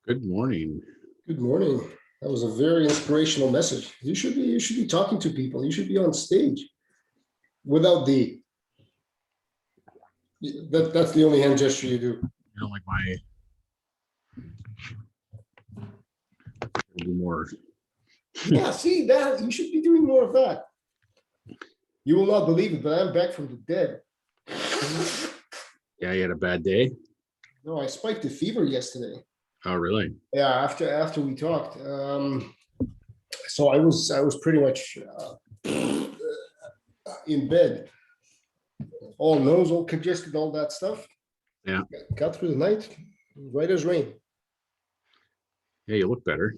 Good morning. Good morning. That was a very inspirational message. You should be talking to people. You should be on stage without the that's the only hand gesture you do. You know, like my more. Yeah, see that you should be doing more of that. You will not believe it, but I'm back from the dead. Yeah, you had a bad day. No, I spiked a fever yesterday. Oh, really? Yeah, after we talked. So I was pretty much in bed, all nose, all congested, all that stuff. Yeah. Got through the night, right as rain. Yeah, you look better.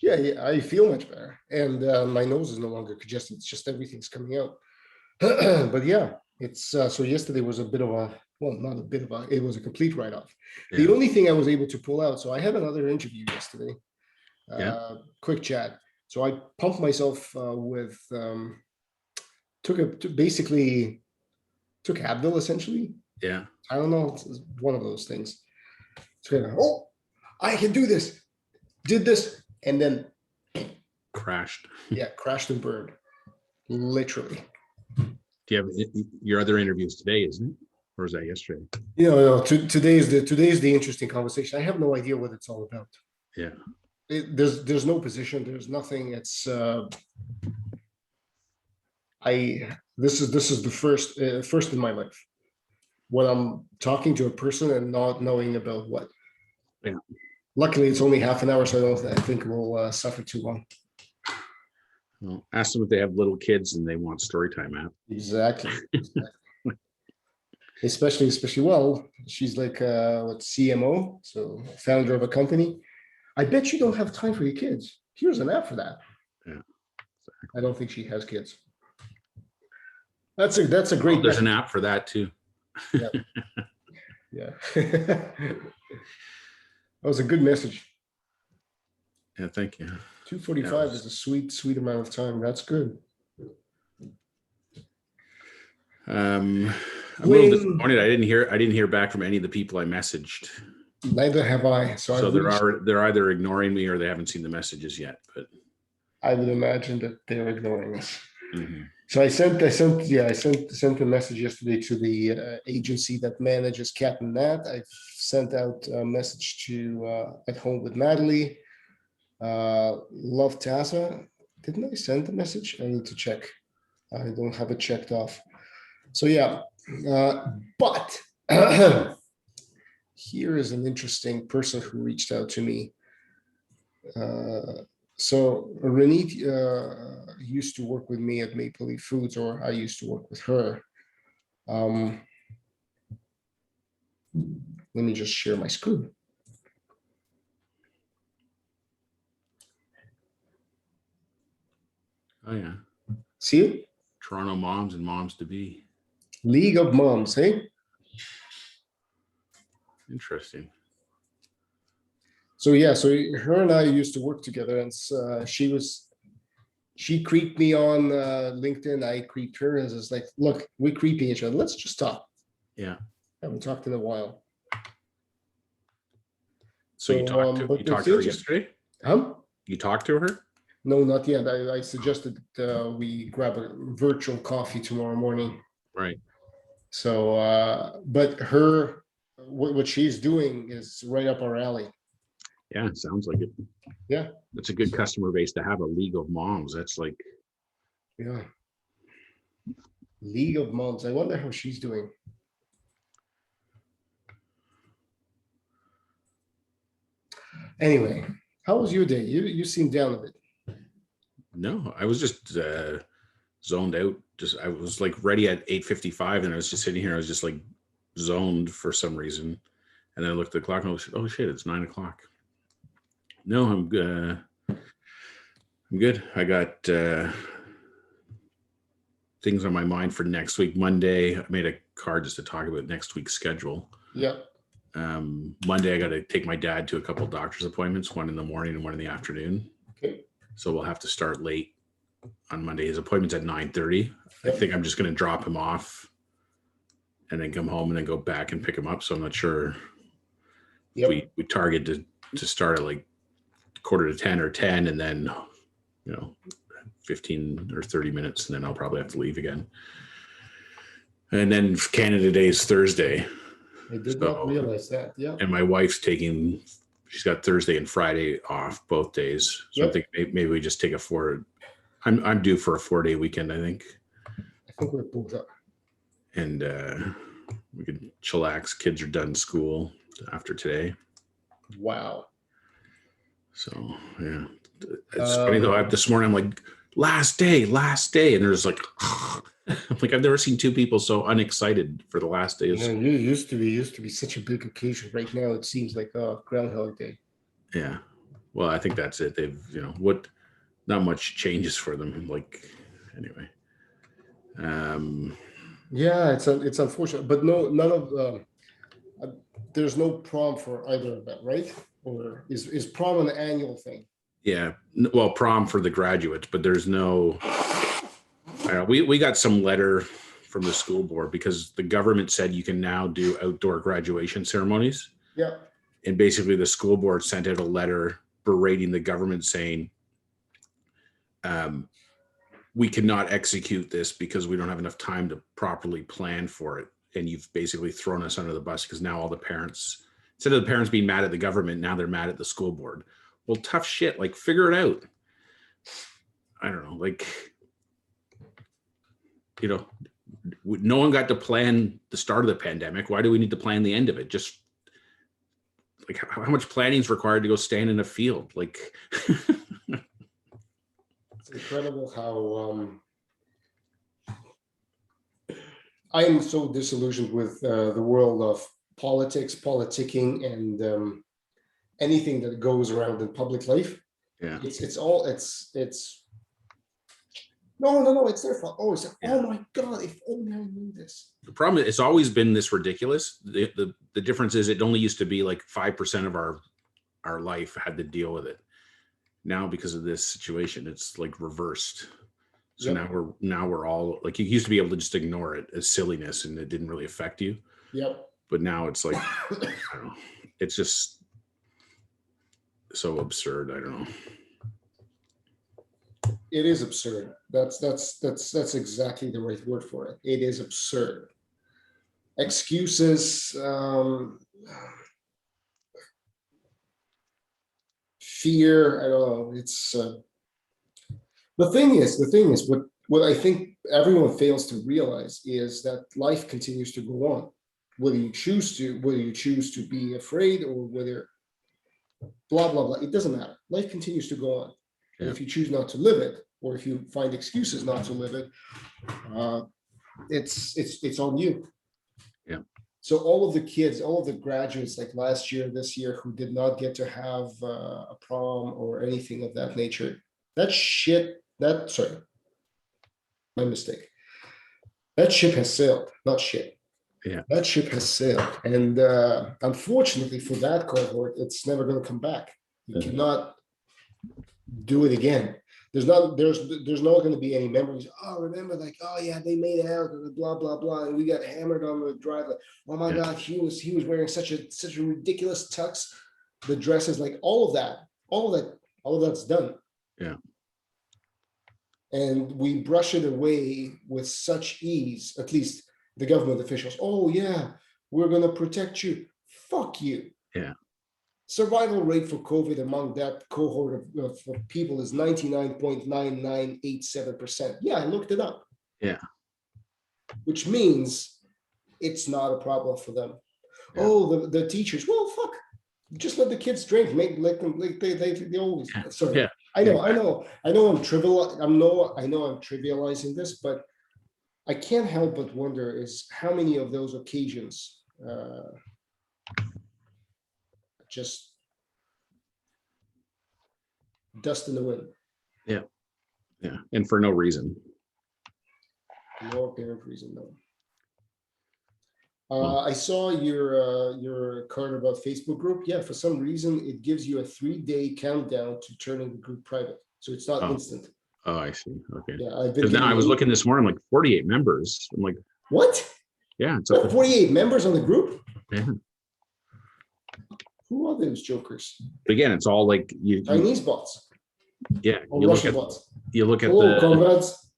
Yeah, I feel much better, and my nose is no longer congested. It's just everything's coming out. But yeah, it's so yesterday was a bit of a not a bit of a, it was a complete write-off. The Yeah. only thing I was able to pull out, so I had another interview yesterday, Yeah. quick chat. So I pumped myself with basically took Advil essentially. Yeah. I don't know, it's one of those things. So I can do this. Did this, and then Crashed. yeah, crashed and burned, literally. Do you have your other interviews today, isn't it? Or was that yesterday? No, today's the interesting conversation. I have no idea what it's all about. Yeah. There's no position. There's nothing. It's this is the first in my life when I'm talking to a person and not knowing about what. Yeah. Luckily, it's only half an hour, so I think we'll suffer too long. Well, ask them if they have little kids and they want story time app. Exactly. especially well, she's like what, CMO, so founder of a company. I bet you don't have time for your kids. Here's an app for that. Yeah, exactly. I don't think she has kids. That's a great. There's an app for that too. Yeah. Yeah. That was a good message. Yeah, thank you. 2:45 is a sweet amount of time. That's good. I'm a little disappointed. I didn't hear back from any of the people I messaged. Neither have I. So they're either ignoring me or they haven't seen the messages yet. But I would imagine that they're ignoring us. Mm-hmm. So I sent a message yesterday to the agency that manages Cat and Nat. I sent out a message to At Home with Natalie. Love Tassa. Didn't I send the message? I need to check. I don't have it checked off. So yeah, but here is an interesting person who reached out to me. So Renee used to work with me at Maple Leaf Foods, or I used to work with her. Let me just share my screen. Oh yeah. See it? Toronto moms and moms to be. League of Moms, hey? Interesting. So yeah, so her and I used to work together, and she creeped me on LinkedIn. I creeped her, and it's like, look, we creeping each other. Let's just talk. Yeah. Haven't talked in a while. So you talked to her yesterday? You talked to her? No, not yet. I suggested we grab a virtual coffee tomorrow morning. Right. So, but what she's doing is right up our alley. Yeah, it sounds like it. Yeah. That's a good customer base to have, a League of Moms. That's like. Yeah. League of Moms. I wonder how she's doing. Anyway, how was your day? You seem down a bit. No, I was just zoned out. I was like ready at 8:55, and I was just sitting here. I was just like zoned for some reason, and then I looked at the clock and I was, oh shit, it's 9 o'clock. No, I'm good. I'm good. I got things on my mind for next week. Monday, I made a card just to talk about next week's schedule. Yeah. Monday, I got to take my dad to a couple doctor's appointments, one in the morning and one in the afternoon. Okay. So we'll have to start late on Monday. His appointment's at 9:30. Yep. I think I'm just going to drop him off and then come home and then go back and pick him up. So I'm not sure. Yep. We target to to start at like 9:45 or 10, and then 15 or 30 minutes, and then I'll probably have to leave again. And then Canada Day is Thursday. I did not realize that. Yeah. And my wife's she's got Thursday and Friday off both days. So I think maybe we just take I'm due for a 4-day weekend, I think. I think we're both up. And we could chillax. Kids are done school after today. Wow. So, yeah. It's funny though. This morning I'm like, last day. And there's like, I'm like, I've never seen two people so unexcited for the last day. You used to be such a big occasion. Right now, it seems like Groundhog Day. Yeah. Well, I think that's it. They've, not much changes for them. Like, anyway. Yeah, it's unfortunate, but none of there's no prom for either of them, right? Or is prom an annual thing? Yeah. Well, prom for the graduates, but there's no. We got some letter from the school board because the government said you can now do outdoor graduation ceremonies. Yeah. And basically the school board sent out a letter berating the government saying, we cannot execute this because we don't have enough time to properly plan for it. And you've basically thrown us under the bus because now all the parents, instead of the parents being mad at the government, now they're mad at the school board. Well, tough shit. Like, figure it out. I don't know. Like, no one got to plan the start of the pandemic. Why do we need to plan the end of it? Just like how much planning is required to go stand in a field? Like, it's incredible how I am so disillusioned with the world of politics, politicking, and anything that goes around in public life. Yeah, it's No, it's their fault. Oh, oh my God, if only I knew this. The problem is it's always been this ridiculous. The difference is it only used to be like 5% of our life had to deal with it. Now, because of this situation, it's like reversed. So now we're all like, you used to be able to just ignore it as silliness and it didn't really affect you. Yep. But now it's like, I don't know, it's just so absurd. I don't know. It is absurd. That's exactly the right word for it. It is absurd. Excuses, fear. I don't know. It's the thing is, what I think everyone fails to realize is that life continues to go on. Whether you choose to be afraid or whether blah blah blah, it doesn't matter. Life continues to go on. And if you choose not to live it, or if you find excuses not to live it, it's on you. Yeah. So all of the kids, all of the graduates, like last year, this year, who did not get to have a prom or anything of that nature, my mistake. That ship has sailed, not shit. Yeah. That ship has sailed, and unfortunately for that cohort, it's never going to come back. You cannot do it again. There's not going to be any memories. Oh, remember, like, oh yeah, they made out, blah blah blah, and we got hammered on the drive. Like, oh my God, he was wearing such a ridiculous tux. The dresses, like all of that's done. Yeah. And we brush it away with such ease. At least the government officials. Oh yeah, we're going to protect you. Fuck you. Yeah. Survival rate for COVID among that cohort of people is 99.9987%. Yeah, I looked it up. Yeah. Which means it's not a problem for them. Yeah. Oh, the teachers. Well, fuck. Just let the kids drink. Let them like they always. Yeah. Sorry. Yeah. I know I'm trivializing this, but I can't help but wonder is how many of those occasions just dust in the wind. Yeah. And for no reason. No apparent reason, no. I saw your card about Facebook group. Yeah, for some reason it gives you a 3-day countdown to turning the group private, so it's not instant. Oh, I see. Okay. Yeah, because now I was looking this morning, like 48 members. I'm like, what? Yeah, it's 48 members on the group. Yeah. Who are those jokers? But again, it's all like Chinese bots yeah. or You look Russian at bots? you look at Hello, the comrades.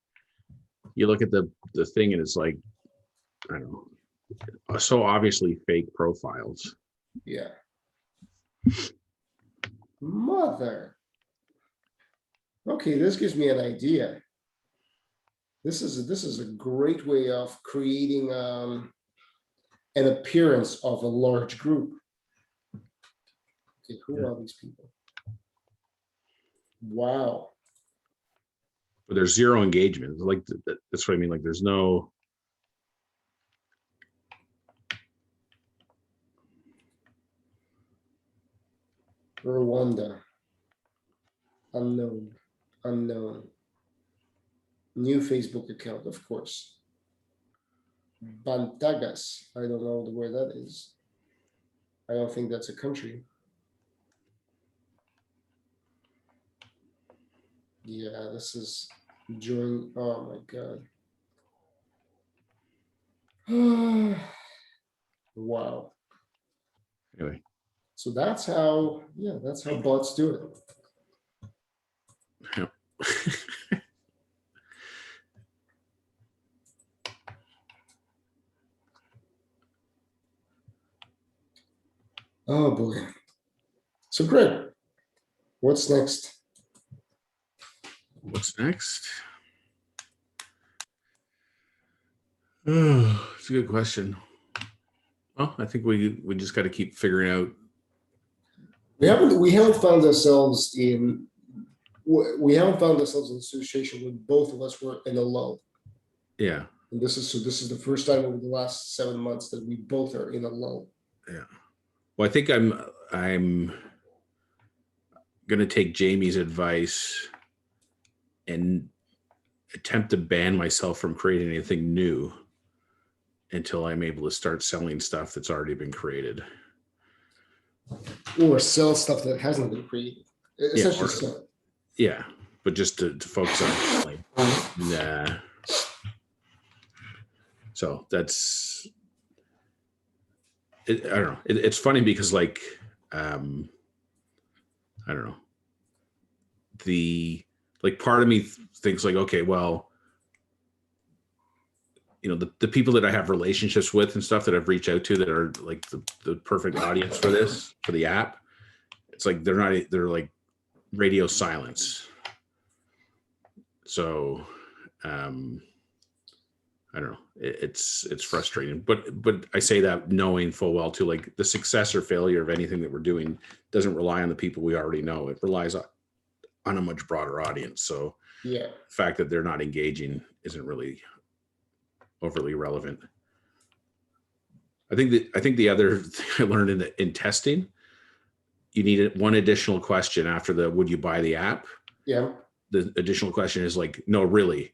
you look at the thing, and it's like, I don't know, so obviously fake profiles. Yeah. Mother. Okay, this gives me an idea. This is a great way of creating an appearance of a large group. Okay, who are these people? Wow. But there's zero engagement. Like that's what I mean. Like there's no. Rwanda. Unknown. Unknown. New Facebook account, of course. Bantagas. I don't know where that is. I don't think that's a country. Yeah, this is join. Oh my god. Wow. Anyway. So that's how, yeah, that's how bots do it. Yeah. Oh boy. So Greg, what's next? What's next? Oh, it's a good question. Well, I think we just got to keep figuring out. We haven't found ourselves in a situation where both of us were in a lull. Yeah. And this is the first time over the last 7 months that we both are in a lull. Yeah. Well, I think I'm gonna take Jamie's advice and attempt to ban myself from creating anything new until I'm able to start selling stuff that's already been created. Or sell stuff that hasn't been created. Essentially, sell. Yeah, but just to focus on selling. Nah. So that's it. I don't know. It's funny because like I don't know. Like part of me thinks like, okay, well, you know, the people that I have relationships with and stuff that I've reached out to that are like the perfect audience for this, for the app. It's like they're like radio silence. So I don't know. It's frustrating, but I say that knowing full well too, like the success or failure of anything that we're doing doesn't rely on the people we already know. It relies on a much broader audience. So Yeah. the fact that they're not engaging isn't really overly relevant. I think the other thing I learned in testing, you need one additional question after the would you buy the app? Yeah. The additional question is like, no, really,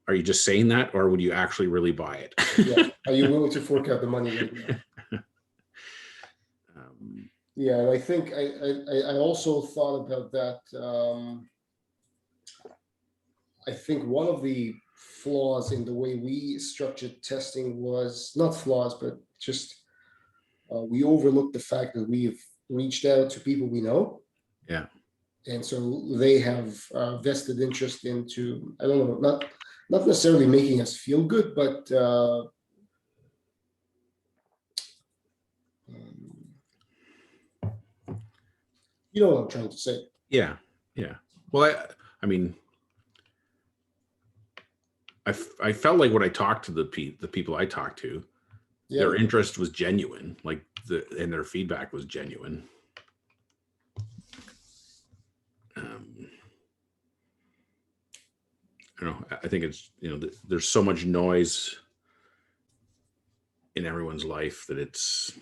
are you just saying that, or would you actually really buy it? Yeah. Are you willing to fork out the money right now? Yeah, and I think I also thought about that. I think one of the flaws in the way we structured testing was not flaws, but just we overlooked the fact that we've reached out to people we know. Yeah. And so they have vested interest into, I don't know, not necessarily making us feel good, but you know what I'm trying to say. Yeah. Yeah. Well, I mean, I felt like when I talked to the people I talked to, Yeah. their interest was genuine, like and their feedback was genuine. I don't know. I think it's, you know, there's so much noise in everyone's life that it's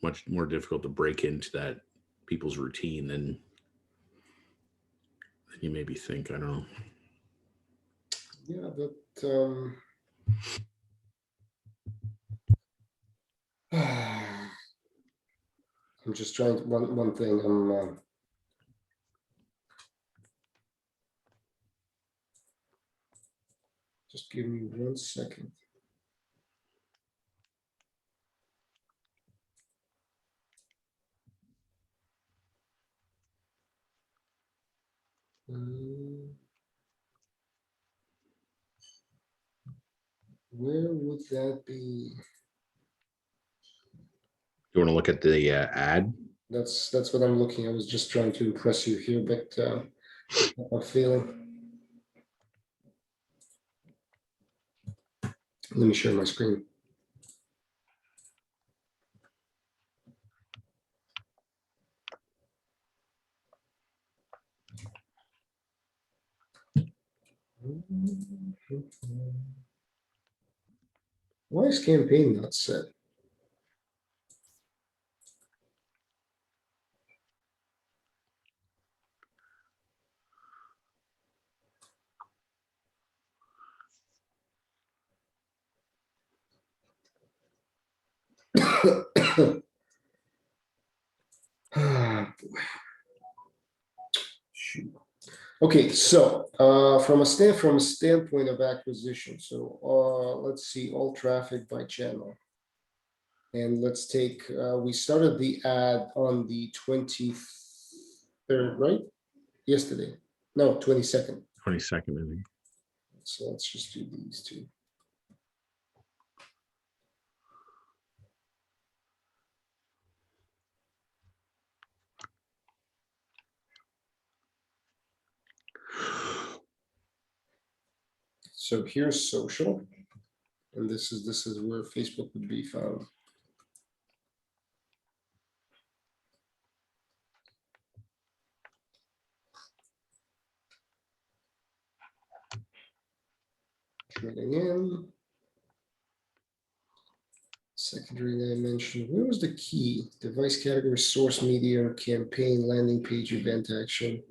much more difficult to break into that people's routine than you maybe think. I don't know. Yeah, but I'm just trying to, one thing. Just give me 1 second. Where would that be? You want to look at the ad? That's what I'm looking. I was just trying to impress you here, but I'm failing. Let me share my screen. Why is campaign not set? Shoot. Okay, so from a standpoint of acquisition, so let's see all traffic by channel. And let's take, we started the ad on the 23rd, right? Yesterday. No, 22nd. 22nd, I think. So let's just do these two. So here's social. And this is where Facebook would be found. Drilling in. Secondary dimension. Where was the key? Device category, source media, campaign, landing page, event action.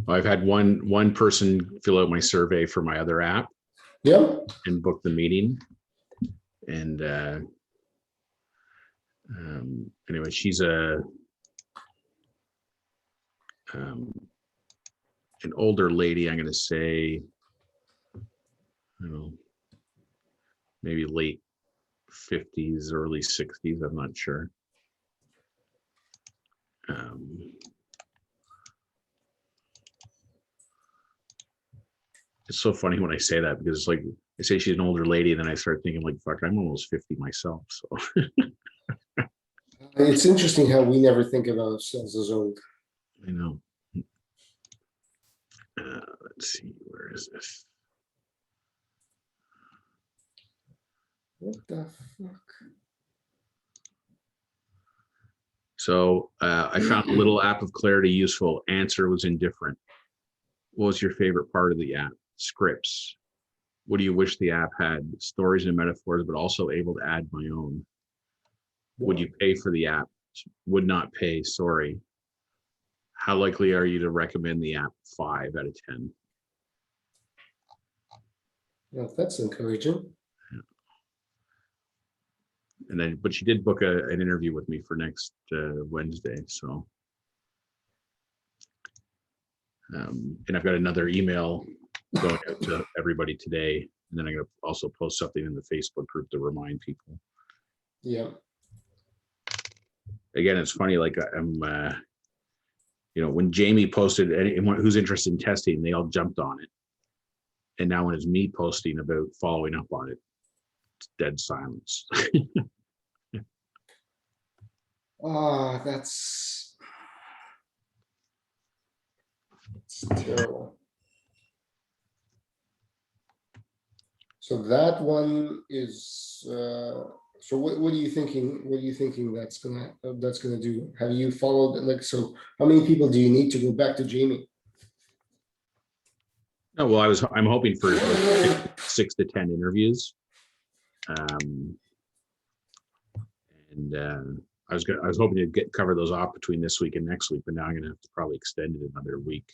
I've had one person fill out my survey for my other app. Yeah. And book the meeting. And anyway, she's an older lady. I'm going to say, I don't know, maybe late 50s, early 60s. I'm not sure. It's so funny when I say that because it's like I say she's an older lady, and then I start thinking like, fuck, I'm almost 50 myself. So It's interesting how we never think of ourselves as old. I know. Let's see, where is this? What the fuck? So I found a little app of clarity useful. Answer was indifferent. What was your favorite part of the app? Scripts. What do you wish the app had? Stories and metaphors, but also able to add my own. Would you pay for the app? Would not pay, sorry. How likely are you to recommend the app? 5 out of 10. Well, that's encouraging. And then, but she did book an interview with me for next Wednesday. So, and I've got another email going out to everybody today. And then I'm going to also post something in the Facebook group to remind people. Yeah. Again, it's funny, like I'm, when Jamie posted anyone who's interested in testing, they all jumped on it. And now when it's me posting about following up on it, it's dead silence. That's terrible. So that one is, so what are you thinking? What are you thinking that's gonna do? Have you followed, like, so how many people do you need to go back to Jamie? No, well, I'm hoping for like 6 to 10 interviews. I was hoping to cover those off between this week and next week, but now I'm going to have to probably extend it another week.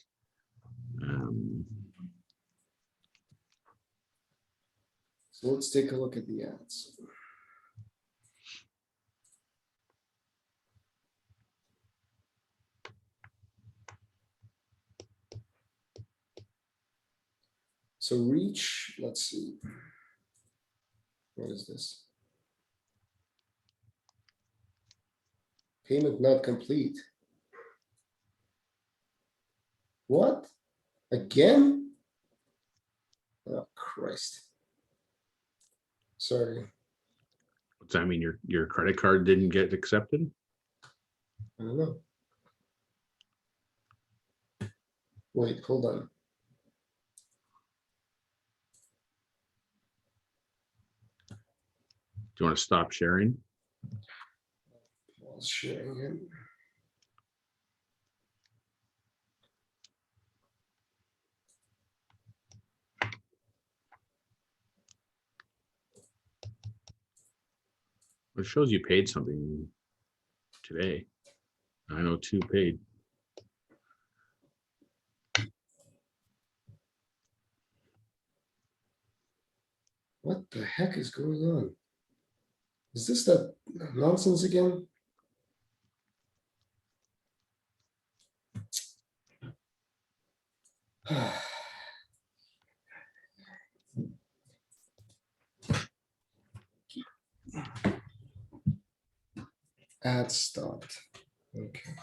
So let's take a look at the ads. So reach, let's see. What is this? Payment not complete. What? Again? Oh, Christ. Sorry. What's that mean? Your credit card didn't get accepted? I don't know. Wait, hold on. Do you want to stop sharing? I'll sharing it. It shows you paid something today. 902 paid. What the heck is going on? Is this that nonsense again? Add stopped. Okay.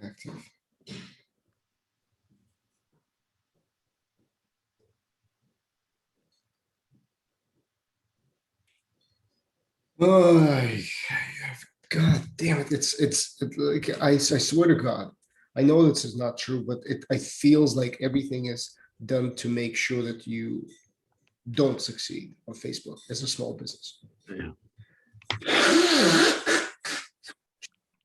Active. Oh, God damn it. It's like I swear to God. I know this is not true, but it feels like everything is done to make sure that you don't succeed on Facebook as a small business. Yeah.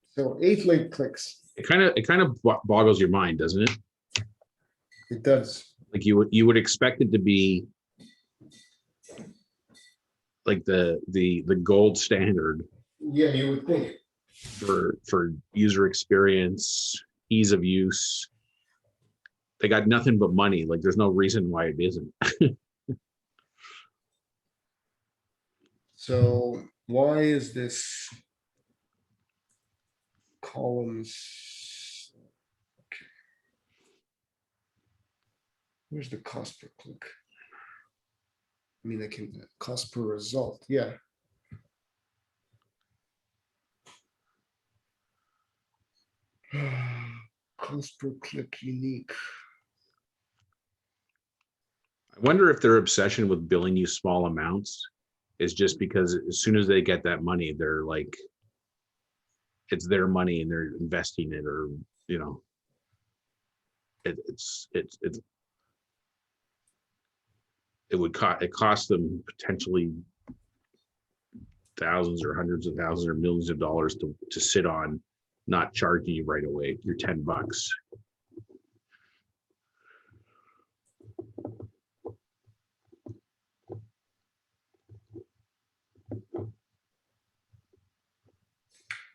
So 8 late clicks. It kind of boggles your mind, doesn't it? It does. Like you would expect it to be like the gold standard Yeah, you would think. for user experience, ease of use. They got nothing but money. Like there's no reason why it isn't. So why is this columns? Okay. Where's the cost per click? I mean, I can cost per result. Yeah. Cost per click unique. I wonder if their obsession with billing you small amounts is just because as soon as they get that money, they're like, it's their money and they're investing it, or you know, it cost them potentially thousands or hundreds of thousands or millions of dollars to sit on, not charging you right away. You're $10.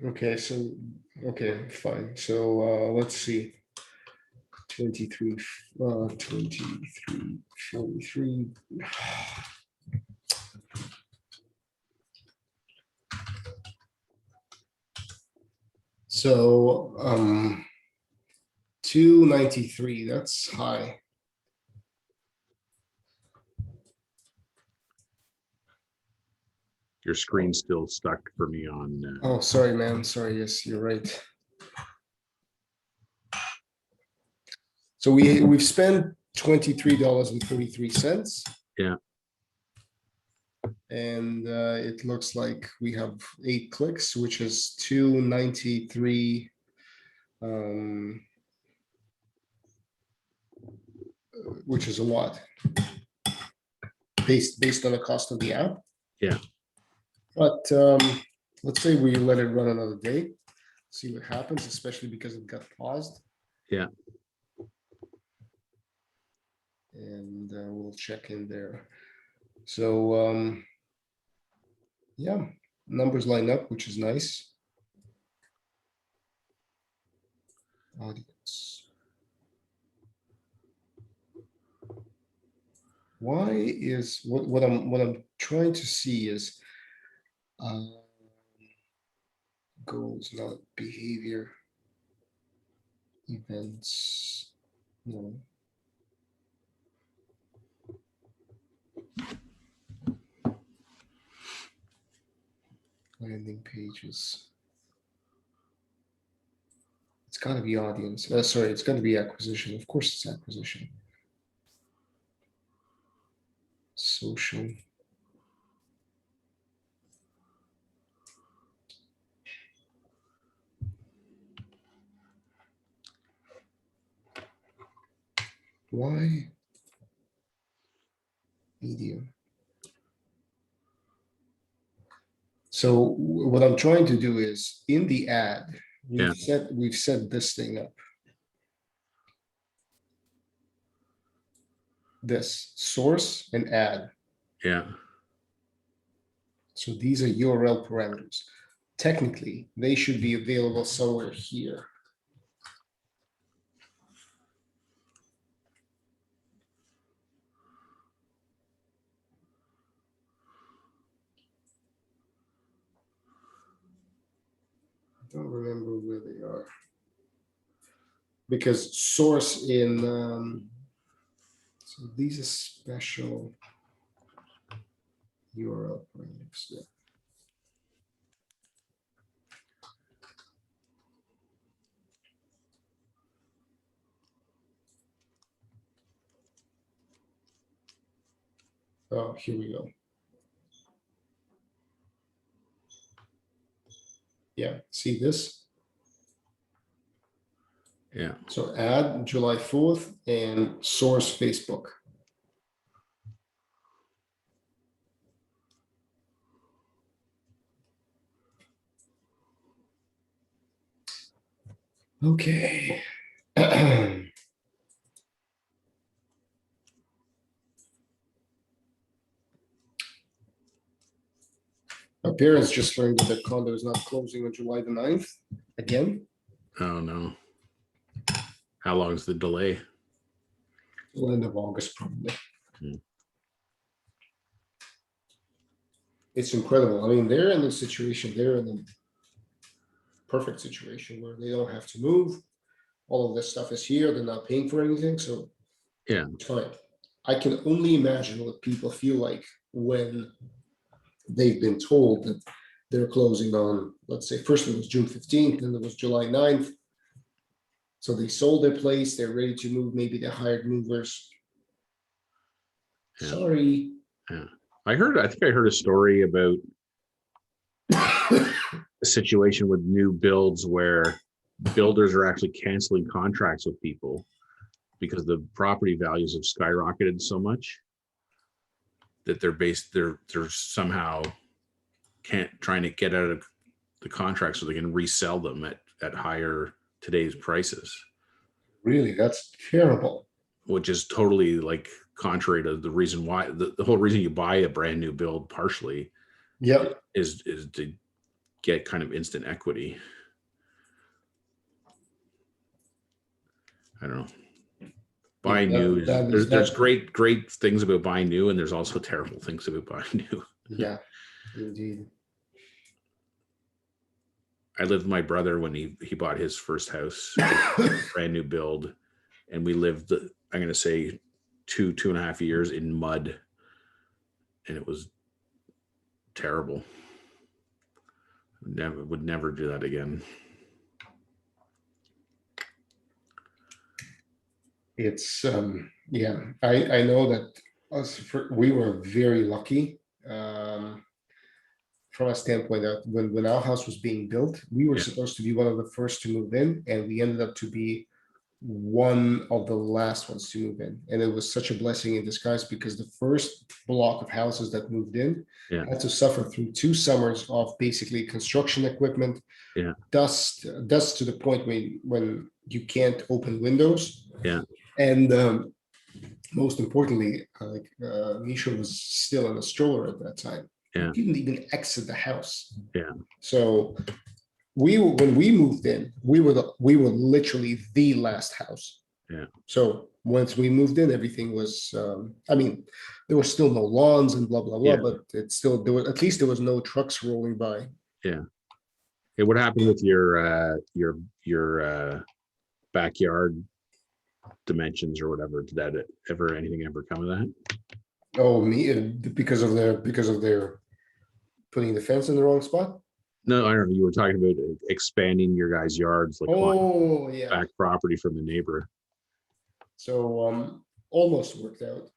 Okay, so okay, fine. So let's see. 23, 23, 43. So 293, that's high. Your screen's still stuck for me on. Oh, sorry, man. Sorry. Yes, you're right. So we've spent $23.33. Yeah. And it looks like we have 8 clicks, which is 293. Which is a lot based on the cost of the app. Yeah. But let's say we let it run another day, see what happens, especially because it got paused. Yeah. And we'll check in there. So yeah, numbers line up, which is nice. Audience. Why is what I'm trying to see is goals, not behavior, events, no. Landing pages. got to be audience. Sorry, it's got to be acquisition. Of course, it's acquisition. Social. Why? Medium. So what I'm trying to do is in the ad, Yeah. we've set this thing up. This source and ad. Yeah. So these are URL parameters. Technically, they should be available somewhere here. I don't remember where they are. Because source in, so these are special URL parameters. Yeah. Oh, here we go. Yeah, see this? Yeah. So add July 4th and source Facebook. Okay. My parents just learned that the condo is not closing on July the 9th again. Oh no. How long is the delay? Till end of August, probably. Hmm. It's incredible. I mean, they're in a situation, they're in a perfect situation where they don't have to move. All of this stuff is here. They're not paying for anything. So Yeah. it's fine. I can only imagine what people feel like when they've been told that they're closing on, let's say, first it was June 15th, then it was July 9th. So they sold their place, they're ready to move, maybe they hired movers. Yeah. Sorry. Yeah. I think I heard a story about a situation with new builds where builders are actually canceling contracts with people because the property values have skyrocketed so much that they're somehow trying to get out of the contract so they can resell them at higher today's prices, Really, that's terrible. which is totally like contrary to the reason why the whole reason you buy a brand new build partially Yep. is to get kind of instant equity. I don't know. Buying new is there's great things about buying new, and there's also terrible things about buying new. Yeah, indeed. I lived with my brother when he bought his first house, brand new build, and we lived, I'm going to say 2.5 years in mud, and it was terrible. Would never do that again. It's yeah, I know that we were very lucky from a standpoint that when our house was being built, we were supposed to be one of the first to move in, and we ended up to be one of the last ones to move in. And it was such a blessing in disguise because the first block of houses that moved in had to suffer through 2 summers of basically construction equipment, dust to the point when you can't open windows. And most importantly, Misha was still in a stroller at that time. He didn't even exit the house. So when we moved in, we were literally the last house. So once we moved in, everything was I mean, there were still no lawns and blah blah blah, but it's still at least there was no trucks rolling by. Hey, what happened with your backyard dimensions or whatever? Did that anything ever come of that? Oh, me because of their putting the fence in the wrong spot. No, I don't know. You were talking about expanding your guys' yards, like on Oh yeah. back property from the neighbor. So almost worked out.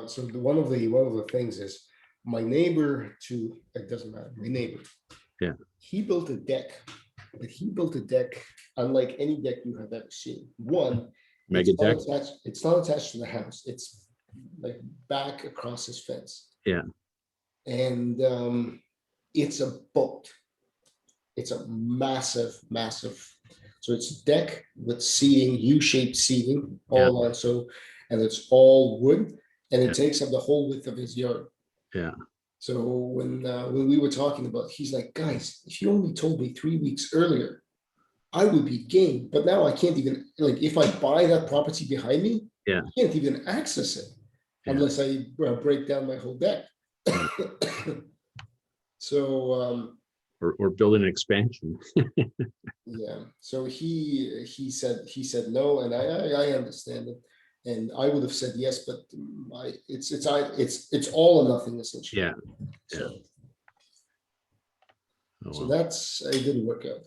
So one of the things is my neighbor to it doesn't matter. My neighbor, Yeah. he built a deck, but he built a deck unlike any deck you have ever seen. One, Mega it's not deck. attached. It's not attached to the house. It's like back across his fence, Yeah. and it's a boat. It's a massive, massive. So it's deck with seating, U-shaped seating, all on. So, and it's all wood, and it Yeah. takes up the whole width of his yard. Yeah. So when we were talking about, he's like, guys, if you only told me 3 weeks earlier, I would be game. But now I can't even like if I buy that property behind me, Yeah. I can't even access it Yeah. unless I break down my whole deck. Right. So Or building an expansion. yeah. So he said no, and I understand it, and I would have said yes, but it's all or nothing essentially. Yeah. So Oh, so well. that's it didn't work out,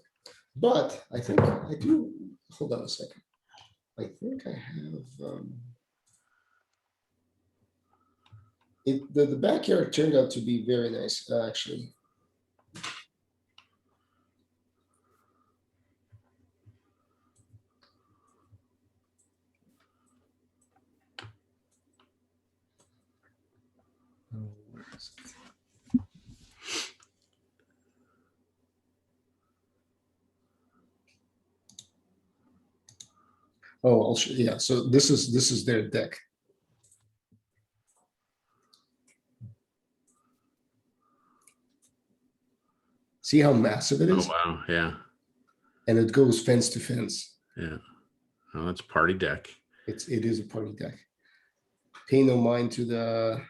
but I think I do. Hold on a second. I think I have. The backyard turned out to be very nice actually. Oh, where is it? Oh, I'll show, yeah. So this is their deck. See how massive it Oh is? wow. Yeah. And it goes fence to fence. Yeah. Oh, that's party deck. It is a party deck. Pay no mind to the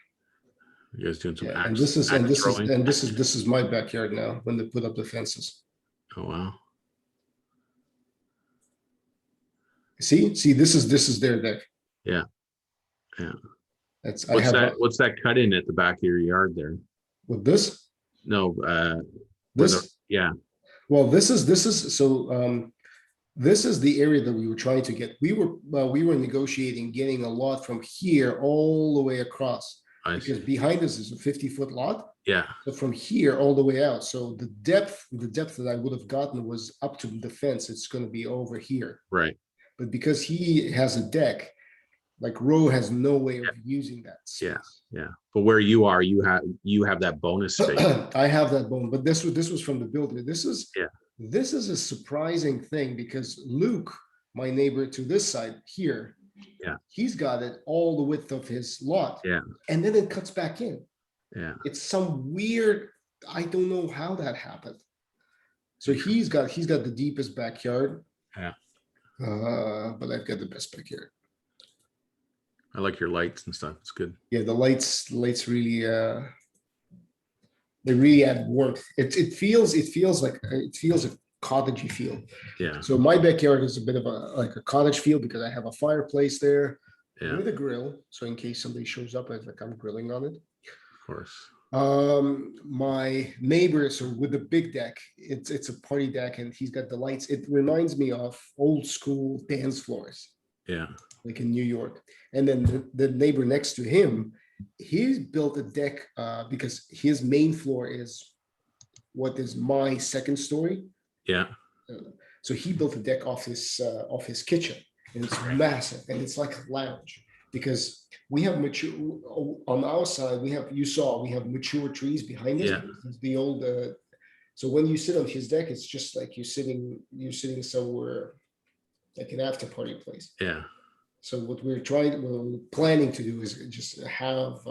You guys doing some yeah, axe, and this is throwing? this is my backyard now when they put up the fences. Oh wow. See, this is their deck. Yeah. Yeah. That's I What's have that? What's that cut in at the back of your yard there? with this No, where the this yeah. well this is so this is the area that we were trying to get. We were negotiating getting a lot from here all the way across I because see. behind us is a 50-foot lot. Yeah. So from here all the way out. So the depth that I would have gotten was up to the fence. It's going to be over here. Right. But because he has a deck, like Roe has no way of using that space. Yeah. Yeah. But where you are, you have that bonus space. I have that bone, but this was from the builder. This is a surprising thing because Luke, my neighbor to this side here, he's got it all the width of his lot. Yeah. And then it cuts back in. Yeah. It's some weird, I don't know how that happened. So he's got the deepest backyard. Yeah. But I've got the best backyard. I like your lights and stuff. It's good. Yeah, the lights really they really add warmth. It feels like a cottagey feel. Yeah. So my backyard is a bit of a cottage feel because I have a fireplace there with a grill. So in case somebody shows up, I'm grilling on it. Of course. My neighbor, so with the big deck, it's a party deck, and he's got the lights. It reminds me of old school dance floors. Yeah. Like in New York. And then the neighbor next to him, he's built a deck because his main floor is what is my second story. Yeah. So he built a deck off his kitchen, and it's massive, and it's like a lounge because we have mature on our side. We have mature trees behind us. Yeah. The old. So when you sit on his deck, it's just like you're sitting somewhere like an after party place. Yeah. So what we're planning to do is just have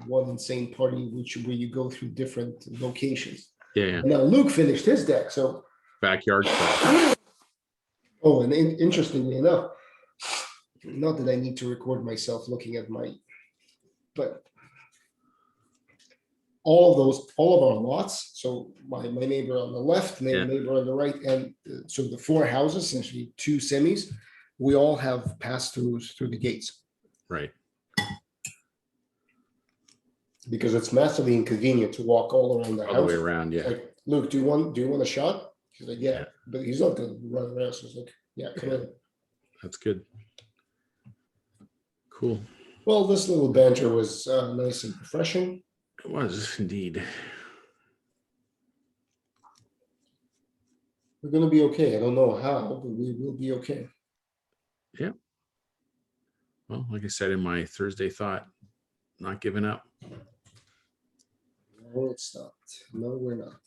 one insane party, where you go through different locations. Yeah. And now Luke finished his deck, so backyard. Oh, and interestingly enough, not that I need to record myself looking at but all of our lots. So my neighbor on the left, neighbor on the right, and so the 4 houses, essentially 2 semis. We all have pass-throughs through the gates. Right. Because it's massively inconvenient to walk all around the house. All the way around, yeah. Like Luke, do you want a shot? He's like, yeah, Yeah. but he's not gonna run around. So it's like, yeah, come Yeah. in. That's good. Cool. Well, this little banter was nice and refreshing. It was indeed. We're gonna be okay. I don't know how, but we will be okay. Yeah. Well, like I said in my Thursday thought, not giving up. No, it's not. No, we're not.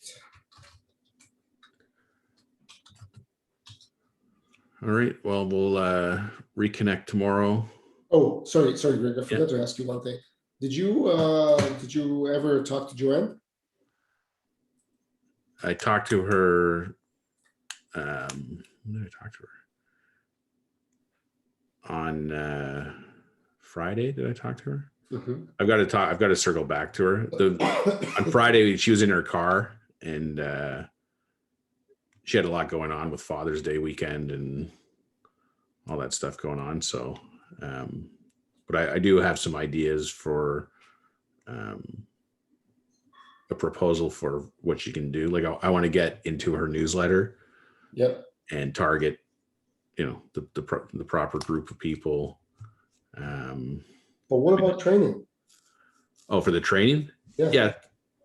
All right. Well, we'll reconnect tomorrow. Oh, sorry, Greg. I Yeah. forgot to ask you one thing. Did you ever talk to Joanne? I talked to her. When did I talk to her? On Friday, did I talk to her? Mhm. I've got to circle back to her. On Friday, she was in her car and she had a lot going on with Father's Day weekend and all that stuff going on. So, but I do have some ideas for a proposal for what she can do. Like I want to get into her newsletter Yep. and target, the proper group of people. But what about training? Oh, for the training? Yeah. Yeah,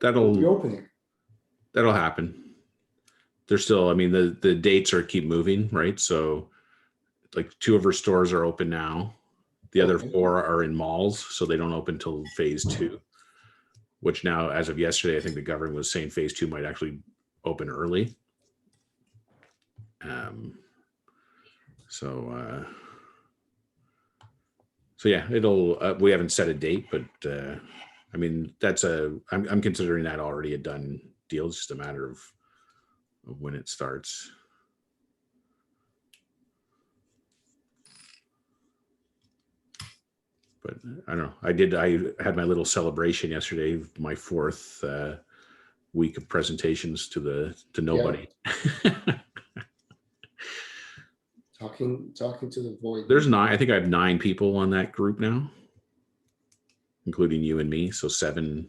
The that'll opening. happen. There's still, I mean, the dates are keep moving, right? So like 2 of her stores are open now. The other Okay. 4 are in malls, so they don't open till phase 2, which now, as of yesterday, I think the government was saying phase 2 might actually open early. So yeah, it'll. We haven't set a date, but I mean, I'm considering that already a done deal. It's just a matter of when it starts. But I don't know. I had my little celebration yesterday, my 4th week of presentations to nobody. Talking to the void. There's 9. I think I have 9 people on that group now, including you and me. So 7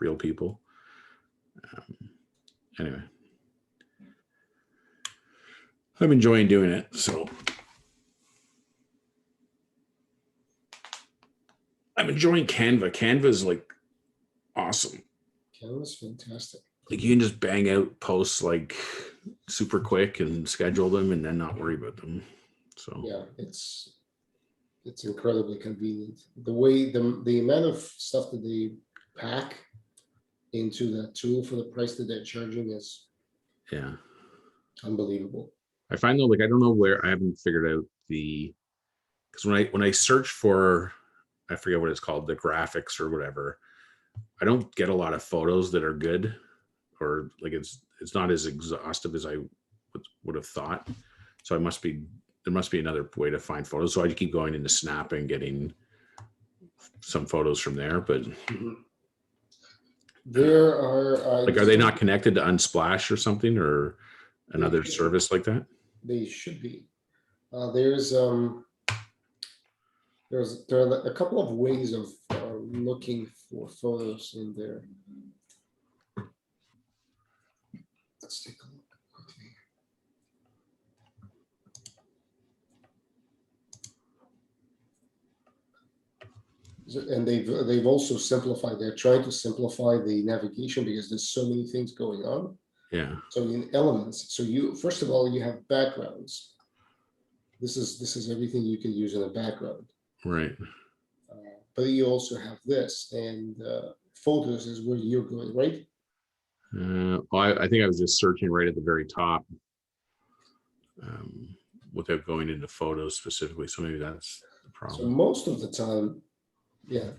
real people. Anyway, I'm enjoying doing it. So I'm enjoying Canva. Canva is like awesome. Canva's fantastic. Like you can just bang out posts like super quick and schedule them and then not worry about them. So Yeah, it's incredibly convenient. The way the amount of stuff that they pack into that tool for the price that they're charging is yeah. unbelievable. I find though, like I don't know where I haven't figured out because when I search for, I forget what it's called, the graphics or whatever, I don't get a lot of photos that are good, or like it's not as exhaustive as I would have thought. So there must be another way to find photos. So I keep going into Snap and getting some photos from there. But There are like, are they not connected to Unsplash or something, or another They- service like that? They should be. There are a couple of ways of looking for photos in there. Let's take a look quickly. And they've also simplified. They're trying to simplify the navigation because there's so many things going on. Yeah. So in elements, so you first of all you have backgrounds. This is everything you can use in a background. Right. But you also have this, and photos is where you're going, right? Well, I think I was just searching right at the very top without going into photos specifically. So maybe that's the So problem. most of the time, yeah.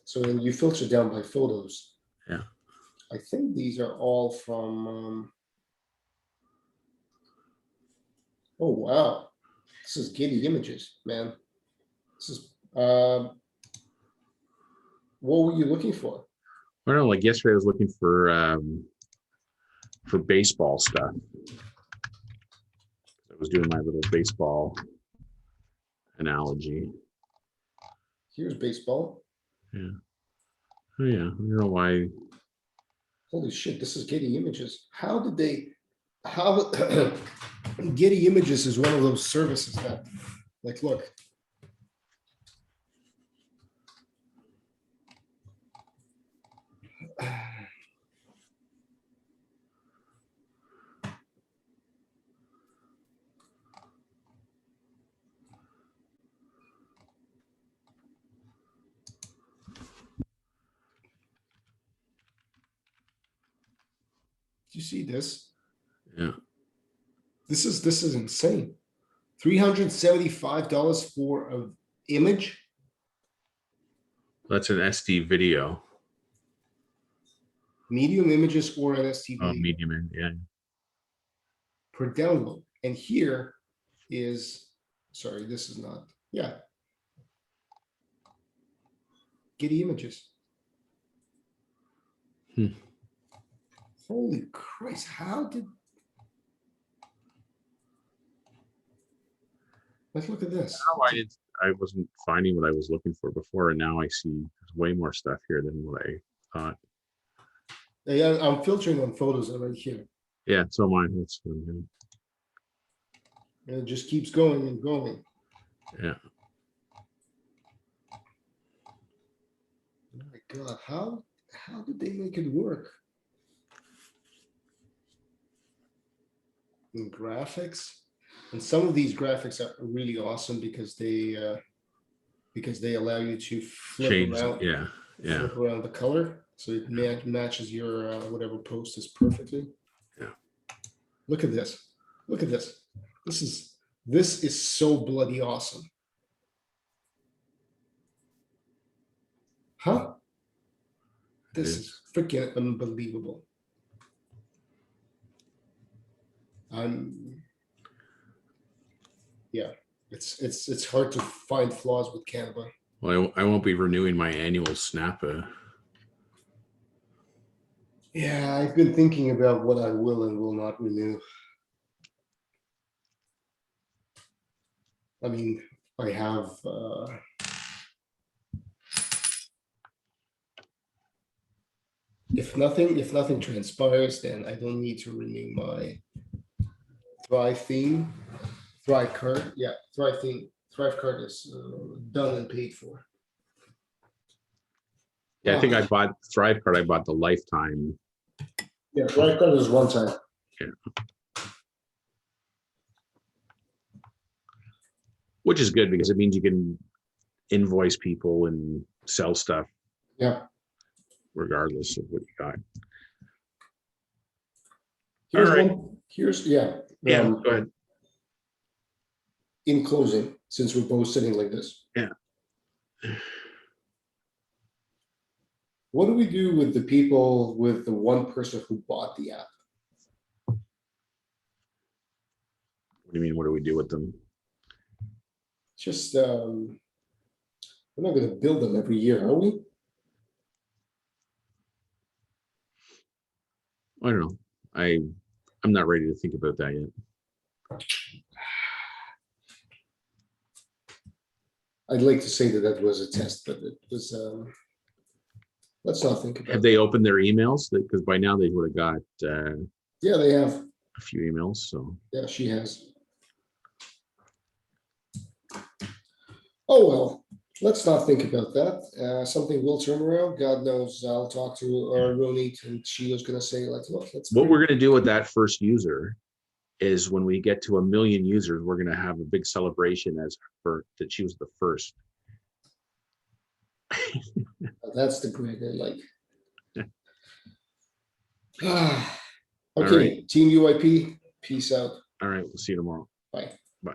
So when you filter down by photos, Yeah. I think these are all from. Oh wow, this is Getty Images, man. This is. What were you looking for? I don't know. Like yesterday, I was looking for baseball stuff. I was doing my little baseball analogy. Here's baseball. Yeah. Oh yeah. I don't know why. Holy shit, this is Getty Images. How did they, how, Getty Images is one of those services that, like, look. Do you see this? Yeah. This is insane. $375 for an image. That's an SD video. Medium images or an STV Oh, medium, yeah. per download. And here is, sorry, this is not, yeah. Getty Images. Hmm. Holy Christ, how did, let's look at this. I wasn't finding what I was looking for before, and now I see there's way more stuff here than what I thought. Yeah, I'm filtering on photos right here. Yeah, so mine. That's and it just keeps going and going. Yeah. Oh my God, how did they make it work? In graphics, and some of these graphics are really awesome because they allow you to flip Change. around, Yeah. Yeah. flip around the color, so it matches your whatever post is perfectly. Yeah. Look at this. Look at this. This is so bloody awesome. Huh? This is freaking unbelievable. Yeah, it's hard to find flaws with Canva. Well, I won't be renewing my annual Snap. Yeah, I've been thinking about what I will and will not renew. I mean, I have if nothing transpires, then I don't need to renew my Thrive theme. Thrive card, yeah, Thrive theme. Thrive card is done and paid for. Yeah, I think I bought Thrive card. I bought the lifetime. Yeah, Thrive card is one time. Yeah. Which is good because it means you can invoice people and sell stuff. Yeah. Regardless of what you got. Here's All right. one. Here's yeah. Yeah. Go ahead. In closing, since we're both sitting like this. Yeah. What do we do with the people, with the one person who bought the app? What do you mean? What do we do with them? Just we're not going to build them every year, are we? I don't know. I'm not ready to think about that yet. I'd like to say that that was a test, but it was. Let's not think about. Have they opened their emails? Because by now they would have got. Yeah, they have a few emails. So yeah, she has. Oh well, let's not think about that. Something will turn around. God knows. I'll talk to Ronit, and she was going to say, like, look, let's. What we're going to do with that first user is when we get to 1 million users, we're going to have a big celebration as for that she was the first. That's the grade I like. Okay, right. Team UIP, peace out. All right, we'll see you tomorrow. Bye. Bye.